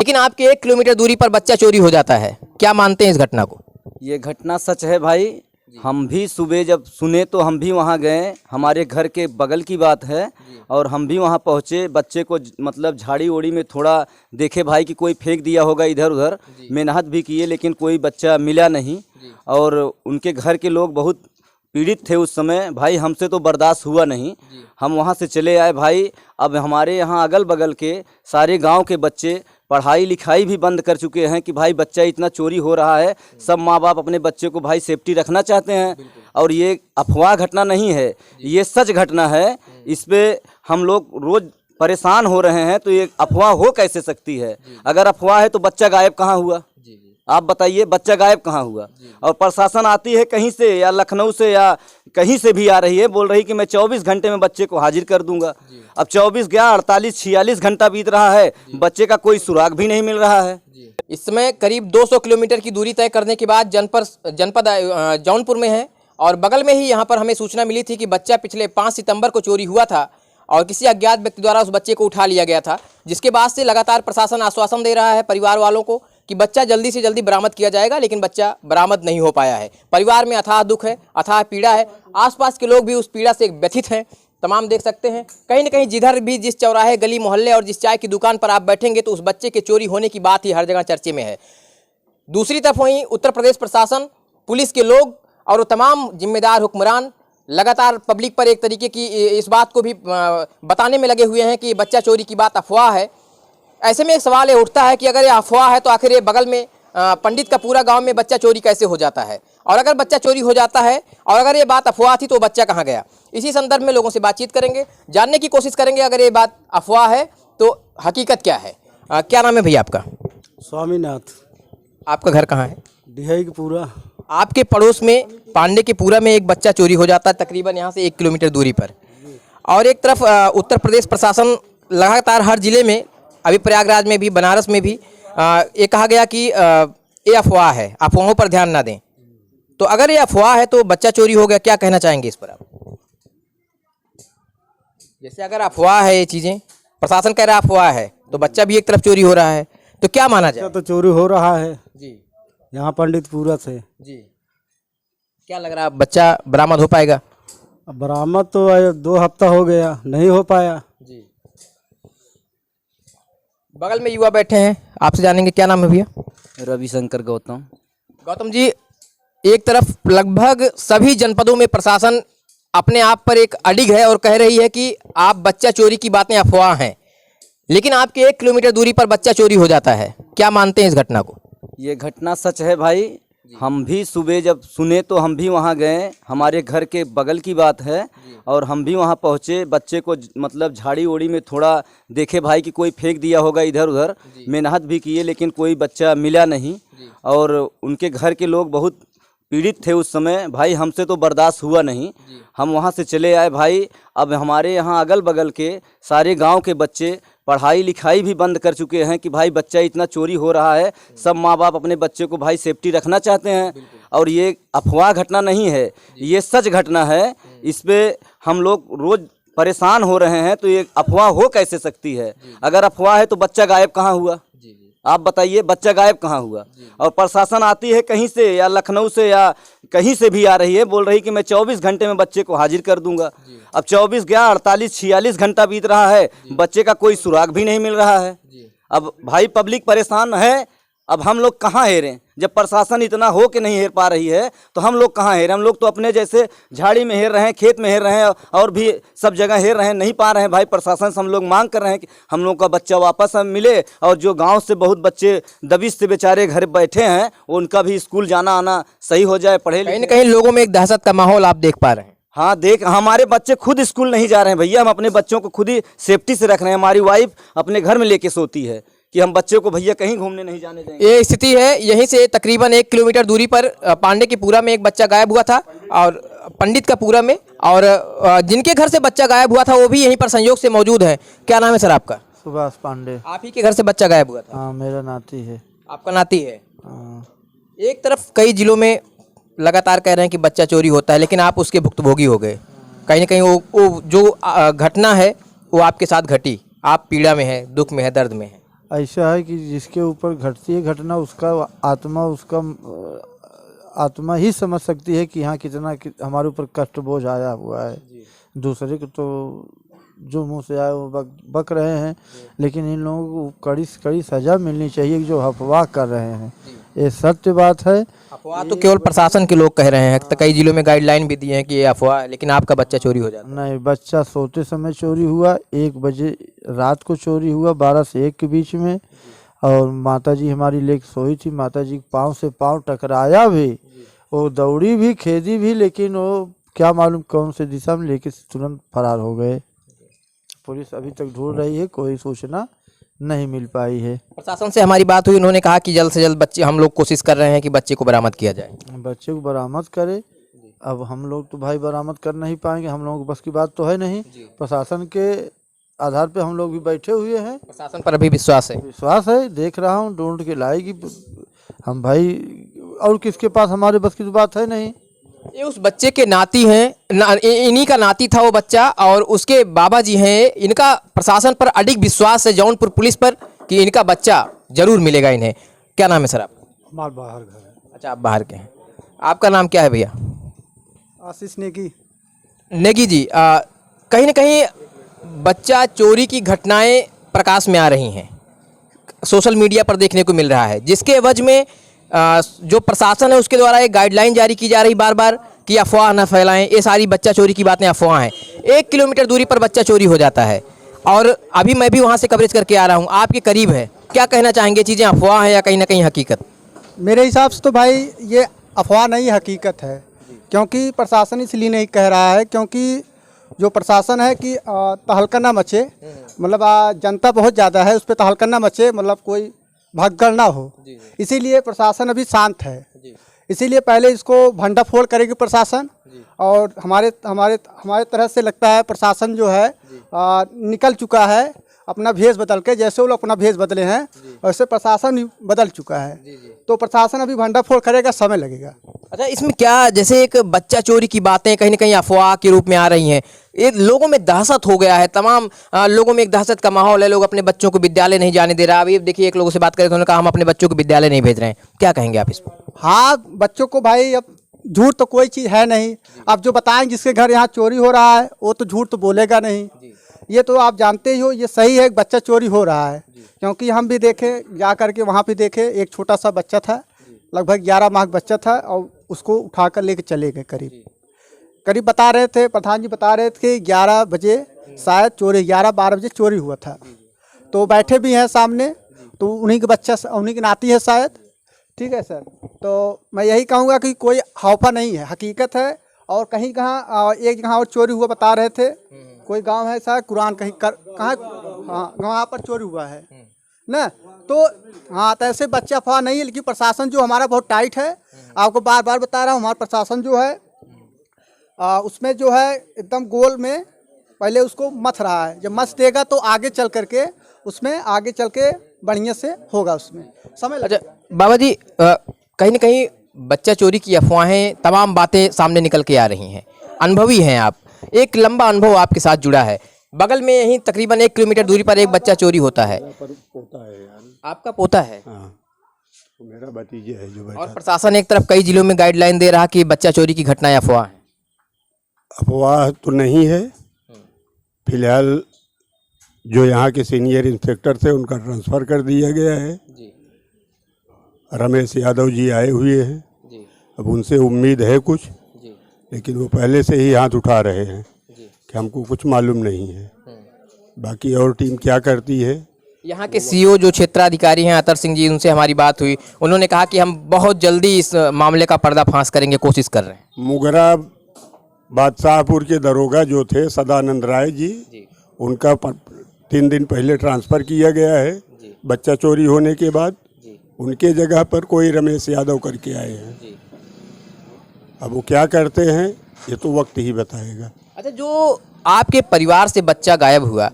लेकिन आपके 1 किलोमीटर दूरी पर बच्चा चोरी हो जाता है। क्या मानते हैं इस घटना को? ये घटना सच है भाई। हम भी सुबह जब सुने तो हम भी वहाँ गए, हमारे घर के बगल की बात है। और हम भी वहाँ पहुँचे, बच्चे को मतलब झाड़ी ओड़ी में थोड़ा देखे भाई कि कोई फेंक दिया होगा इधर उधर। मेहनत भी किए लेकिन कोई बच्चा मिला नहीं। और उनके घर के लोग बहुत पीड़ित थे उस समय भाई, हमसे तो बर्दाश्त हुआ नहीं। हम वहाँ से चले आए भाई। अब हमारे यहाँ अगल बगल के सारे गांव के बच्चे पढ़ाई लिखाई भी बंद कर चुके हैं कि भाई बच्चा इतना चोरी हो रहा है। सब माँ बाप अपने बच्चे को भाई सेफ्टी रखना चाहते हैं। और ये अफवाह घटना नहीं है, ये सच घटना है। इस पे हम लोग रोज़ परेशान हो रहे हैं। तो ये अफवाह हो कैसे सकती है? अगर अफवाह है तो बच्चा गायब कहाँ हुआ? आप बताइए, बच्चा गायब कहाँ हुआ? और प्रशासन आती है कहीं से या लखनऊ से या कहीं से भी आ रही है, बोल रही कि मैं 24 घंटे में बच्चे को हाजिर कर दूंगा। अब 24 गया, 48-46 घंटा बीत रहा है, बच्चे का कोई सुराग भी नहीं मिल रहा है। इस समय करीब 200 किलोमीटर की दूरी तय करने के बाद जनपद जौनपुर में है और बगल में ही यहाँ पर हमें सूचना मिली थी कि बच्चा पिछले 5 सितंबर को चोरी हुआ था और किसी अज्ञात व्यक्ति द्वारा उस बच्चे को उठा लिया गया था, जिसके बाद से लगातार प्रशासन आश्वासन दे रहा है परिवार वालों को कि बच्चा जल्दी से जल्दी बरामद किया जाएगा, लेकिन बच्चा बरामद नहीं हो पाया है। परिवार में अथाह दुख है, अथाह पीड़ा है। आसपास के लोग भी उस पीड़ा से व्यथित हैं। तमाम देख सकते हैं कहीं न कहीं जिधर भी जिस चौराहे गली मोहल्ले और जिस चाय की दुकान पर आप बैठेंगे तो उस बच्चे के चोरी होने की बात ही हर जगह चर्चे में है। दूसरी तरफ वहीं उत्तर प्रदेश प्रशासन, पुलिस के लोग और तमाम जिम्मेदार हुक्मरान लगातार पब्लिक पर एक तरीके की इस बात को भी बताने में लगे हुए हैं कि बच्चा चोरी की बात अफवाह है। ऐसे में एक सवाल ये उठता है कि अगर ये अफवाह है तो आखिर ये बगल में पंडित का पूरा गांव में बच्चा चोरी कैसे हो जाता है? और अगर बच्चा चोरी हो जाता है और अगर ये बात अफवाह थी तो बच्चा कहाँ गया? इसी संदर्भ में लोगों से बातचीत करेंगे, जानने की कोशिश करेंगे अगर ये बात अफवाह है तो हकीकत क्या है। क्या नाम है भैया आपका? स्वामीनाथ। आपका घर कहाँ है? डिहाई की पूरा। आपके पड़ोस में पांडे के पूरा में एक बच्चा चोरी हो जाता है तकरीबन यहाँ से 1 किलोमीटर दूरी पर। और एक तरफ उत्तर प्रदेश प्रशासन लगातार हर जिले में, अभी प्रयागराज में भी, बनारस में भी ये कहा गया कि ये अफवाह है, अफवाहों पर ध्यान ना दें। तो अगर ये अफवाह है तो बच्चा चोरी हो गया, क्या कहना चाहेंगे इस पर आप? जैसे अगर अफवाह है ये चीज़ें, प्रशासन कह रहा है अफवाह है, तो बच्चा भी एक तरफ चोरी हो रहा है, तो क्या माना जाए? तो चोरी हो रहा है जी यहाँ पंडित पूरा से। जी, क्या लग रहा है बच्चा बरामद हो पाएगा? अब बरामद तो 2 हफ्ता हो गया, नहीं हो पाया। जी, बगल में युवा बैठे हैं, आपसे जानेंगे। क्या नाम है भैया? रविशंकर गौतम। गौतम जी, एक तरफ लगभग सभी जनपदों में प्रशासन अपने आप पर एक अडिग है और कह रही है कि आप बच्चा चोरी की बातें अफवाह हैं, लेकिन आपके 1 किलोमीटर दूरी पर बच्चा चोरी हो जाता है। क्या मानते हैं इस घटना को? ये घटना सच है भाई। हम भी सुबह जब सुने तो हम भी वहाँ गए, हमारे घर के बगल की बात है। और हम भी वहाँ पहुँचे, बच्चे को मतलब झाड़ी ओड़ी में थोड़ा देखे भाई कि कोई फेंक दिया होगा इधर उधर। मेहनत भी किए लेकिन कोई बच्चा मिला नहीं। और उनके घर के लोग बहुत पीड़ित थे उस समय भाई, हमसे तो बर्दाश्त हुआ नहीं। हम वहाँ से चले आए भाई। अब हमारे यहाँ अगल बगल के सारे गांव के बच्चे पढ़ाई लिखाई भी बंद कर चुके हैं कि भाई बच्चा इतना चोरी हो रहा है। सब माँ बाप अपने बच्चे को भाई सेफ्टी रखना चाहते हैं। और ये अफवाह घटना नहीं है, ये सच घटना है। इस पे हम लोग रोज़ परेशान हो रहे हैं। तो ये अफवाह हो कैसे सकती है? अगर अफवाह है तो बच्चा गायब कहाँ हुआ? आप बताइए, बच्चा गायब कहाँ हुआ? और प्रशासन आती है कहीं से या लखनऊ से या कहीं से भी आ रही है, बोल रही कि मैं 24 घंटे में बच्चे को हाजिर कर दूंगा। अब 24 गया, 48-46 घंटा बीत रहा है, बच्चे का कोई सुराग भी नहीं मिल रहा है। अब भाई पब्लिक परेशान है। अब हम लोग कहाँ हेरें? जब प्रशासन इतना हो के नहीं हेर पा रही है तो हम लोग कहाँ हेरें? हम लोग तो अपने जैसे झाड़ी में हेर रहे हैं, खेत में हेर रहे हैं और भी सब जगह हेर रहे हैं, नहीं पा रहे हैं। भाई प्रशासन से हम लोग मांग कर रहे हैं कि हम लोग का बच्चा वापस मिले। और जो गांव से बहुत बच्चे दबिश से बेचारे घर बैठे हैं, उनका भी स्कूल जाना आना सही हो जाए, पढ़े। कहीं न कहीं लोगों में एक दहशत का माहौल आप देख पा रहे हैं। हाँ देख, हमारे बच्चे खुद स्कूल नहीं जा रहे हैं भैया। हम अपने बच्चों को खुद ही सेफ्टी से रख रहे हैं। हमारी वाइफ अपने घर में लेके सोती है कि हम बच्चे को भैया कहीं घूमने नहीं जाने देंगे। ये स्थिति है। यहीं से तकरीबन 1 किलोमीटर दूरी पर पांडे की पूरा में एक बच्चा गायब हुआ था और पंडित का पूरा में, और जिनके घर से बच्चा गायब हुआ था वो भी यहीं पर संयोग से मौजूद है। क्या नाम है सर आपका? सुभाष पांडे। आप ही के घर से बच्चा गायब हुआ था? हाँ, मेरा नाती है। आपका नाती है? हाँ। एक तरफ कई जिलों में लगातार कह रहे हैं कि बच्चा चोरी होता है, लेकिन आप उसके भुक्तभोगी हो गए। कहीं ना कहीं वो जो घटना है वो आपके साथ घटी, आप पीड़ा में है, दुख में है, दर्द में है। ऐसा है कि जिसके ऊपर घटती है घटना उसका आत्मा ही समझ सकती है कि यहाँ हमारे ऊपर कष्ट बोझ आया हुआ है। दूसरे को तो जो मुंह से आए वो बक रहे हैं, लेकिन इन लोगों को कड़ी से कड़ी सजा मिलनी चाहिए जो अफवाह कर रहे हैं। ये सत्य बात है। अफवाह तो केवल प्रशासन के लोग कह रहे हैं, तो कई जिलों में गाइडलाइन भी दिए हैं कि ये अफवाह है, लेकिन आपका बच्चा चोरी हो जाता है। नहीं, बच्चा सोते समय चोरी हुआ, 1 बजे रात को चोरी हुआ 12 से 1 के बीच में। और माताजी हमारी लेके सोई थी, माताजी पाँव से पाँव टकराया भी, वो दौड़ी भी खेदी भी, लेकिन वो क्या मालूम कौन से दिशा में लेके तुरंत फरार हो गए। पुलिस अभी तक ढूंढ रही है, कोई सूचना नहीं मिल पाई है। प्रशासन से हमारी बात हुई, उन्होंने कहा कि जल्द से जल्द बच्चे, हम लोग कोशिश कर रहे हैं कि बच्चे को बरामद किया जाए। बच्चे को बरामद करे। अब हम लोग तो भाई बरामद कर नहीं पाएंगे, हम लोगों को बस की बात तो है नहीं। प्रशासन के आधार पे हम लोग भी बैठे हुए हैं। प्रशासन पर अभी विश्वास है? विश्वास है, देख रहा हूँ ढूंढ के लाएगी हम भाई, और किसके पास हमारे बस की तो बात है नहीं। ये उस बच्चे के नाती हैं, इन्हीं का नाती था वो बच्चा, और उसके बाबा जी हैं। इनका प्रशासन पर अडिग विश्वास है, जौनपुर पुलिस पर, कि इनका बच्चा जरूर मिलेगा इन्हें। क्या नाम है सर आपका? हमारा बाहर घर है। अच्छा, आप बाहर के हैं। आपका नाम क्या है भैया? आशीष नेगी। नेगी जी, कहीं ना कहीं बच्चा चोरी की घटनाएं प्रकाश में आ रही हैं, सोशल मीडिया पर देखने को मिल रहा है, जिसके एवज में जो प्रशासन है उसके द्वारा एक गाइडलाइन जारी की जा रही बार बार कि अफवाह न फैलाएं, ये सारी बच्चा चोरी की बातें अफवाह हैं। 1 किलोमीटर दूरी पर बच्चा चोरी हो जाता है, और अभी मैं भी वहाँ से कवरेज करके आ रहा हूँ, आपके करीब है। क्या कहना चाहेंगे, चीज़ें अफवाह है या कहीं ना कहीं हकीकत? मेरे हिसाब से तो भाई ये अफवाह नहीं, हकीकत है। क्योंकि प्रशासन इसलिए नहीं कह रहा है क्योंकि जो प्रशासन है कि तहलका ना मचे, मतलब जनता बहुत ज़्यादा है, उस पर तहलका ना मचे, मतलब कोई भगदड़ ना हो, इसीलिए प्रशासन अभी शांत है। इसीलिए पहले इसको भंडाफोड़ करेगी प्रशासन, और हमारे तरह से लगता है प्रशासन जो है निकल चुका है अपना भेष बदल के। जैसे वो लोग अपना भेष बदले हैं वैसे प्रशासन भी बदल चुका है, तो प्रशासन अभी भंडाफोड़ करेगा, समय लगेगा। अच्छा, इसमें क्या, जैसे एक बच्चा चोरी की बातें कहीं ना कहीं अफवाह के रूप में आ रही हैं, ये लोगों में दहशत हो गया है, तमाम लोगों में एक दहशत का माहौल है, लोग अपने बच्चों को विद्यालय नहीं जाने दे रहा। अभी देखिए, एक लोगों से बात करें तो उन्होंने कहा हम अपने बच्चों को विद्यालय नहीं भेज रहे हैं। क्या कहेंगे आप इस पर? हाँ, बच्चों को भाई अब झूठ तो कोई चीज़ है नहीं। अब जो बताएं जिसके घर यहाँ चोरी हो रहा है वो तो झूठ तो बोलेगा नहीं। ये तो आप जानते ही हो, ये सही है, बच्चा चोरी हो रहा है। क्योंकि हम भी देखे, जा करके वहाँ पे देखे, एक छोटा सा बच्चा था, लगभग 11 माह का बच्चा था, और उसको उठाकर लेके चले गए। करीब बता रहे थे, प्रधान जी बता रहे थे 11 बजे शायद चोरी, 11-12 बजे चोरी हुआ था। तो बैठे भी हैं सामने, तो उन्हीं के बच्चा, उन्हीं की नाती है शायद। ठीक है सर, तो मैं यही कहूँगा कि कोई हौफा नहीं है, हकीकत है। और कहीं कहाँ एक जगह और चोरी हुआ बता रहे थे, कोई गांव है शायद कुरान कहीं कहाँ, हाँ वहाँ पर चोरी हुआ है ना। तो हाँ, तो ऐसे बच्चा अफवाह नहीं है, लेकिन प्रशासन जो हमारा बहुत टाइट है। आपको बार बार बता रहा हूँ, हमारा प्रशासन जो है उसमें जो है एकदम गोल में पहले उसको मथ रहा है। जब मथ देगा तो आगे चल करके उसमें आगे चल के बढ़िया से होगा, उसमें समय लगेगा। अच्छा बाबा जी, कहीं ना कहीं बच्चा चोरी की अफवाहें, तमाम बातें सामने निकल के आ रही हैं, अनुभवी हैं आप, एक लंबा अनुभव आपके साथ जुड़ा है। बगल में यहीं तकरीबन 1 किलोमीटर दूरी पर एक बच्चा चोरी होता है। पोता है यार। आपका पोता है? हाँ, तो मेरा भतीजे है जो और बैठा। प्रशासन एक तरफ कई जिलों में गाइडलाइन दे रहा कि बच्चा चोरी की घटनाएं अफवाह हैं। अफवाह तो नहीं है। फिलहाल जो यहाँ के सीनियर इंस्पेक्टर थे उनका ट्रांसफ़र कर दिया गया है। रमेश यादव जी आए हुए हैं, अब उनसे उम्मीद है कुछ, लेकिन वो पहले से ही हाथ उठा रहे हैं कि हमको कुछ मालूम नहीं है। बाकी और टीम क्या करती है। यहाँ के सीओ जो क्षेत्राधिकारी हैं अतर सिंह जी, उनसे हमारी बात हुई, उन्होंने कहा कि हम बहुत जल्दी इस मामले का पर्दाफाश करेंगे, कोशिश कर रहे हैं। मुगरा बादशाहपुर के दरोगा जो थे सदानंद राय जी, उनका 3 दिन पहले ट्रांसफ़र किया गया है बच्चा चोरी होने के बाद। उनके जगह पर कोई रमेश यादव करके आए हैं। अब वो क्या करते हैं ये तो वक्त ही बताएगा। अच्छा, जो आपके परिवार से बच्चा गायब हुआ,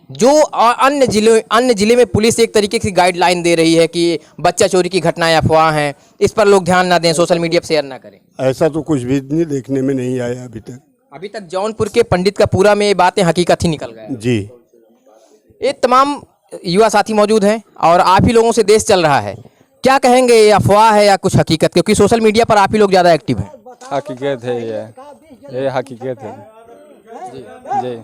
जो अन्य जिले में पुलिस एक तरीके की गाइडलाइन दे रही है कि बच्चा चोरी की घटनाएं अफवाह हैं, इस पर लोग ध्यान ना दें, सोशल मीडिया पर शेयर ना करें, ऐसा तो कुछ भी नहीं देखने में नहीं आया अभी तक। जौनपुर के पंडित का पूरा में ये बातें हकीकत ही निकल गया जी। ये तमाम युवा साथी मौजूद हैं और आप ही लोगों से देश चल रहा है। क्या कहेंगे, ये अफवाह है या कुछ हकीकत? क्योंकि सोशल मीडिया पर आप ही लोग ज़्यादा एक्टिव हैं। हकीकत है ये हकीकत है जी।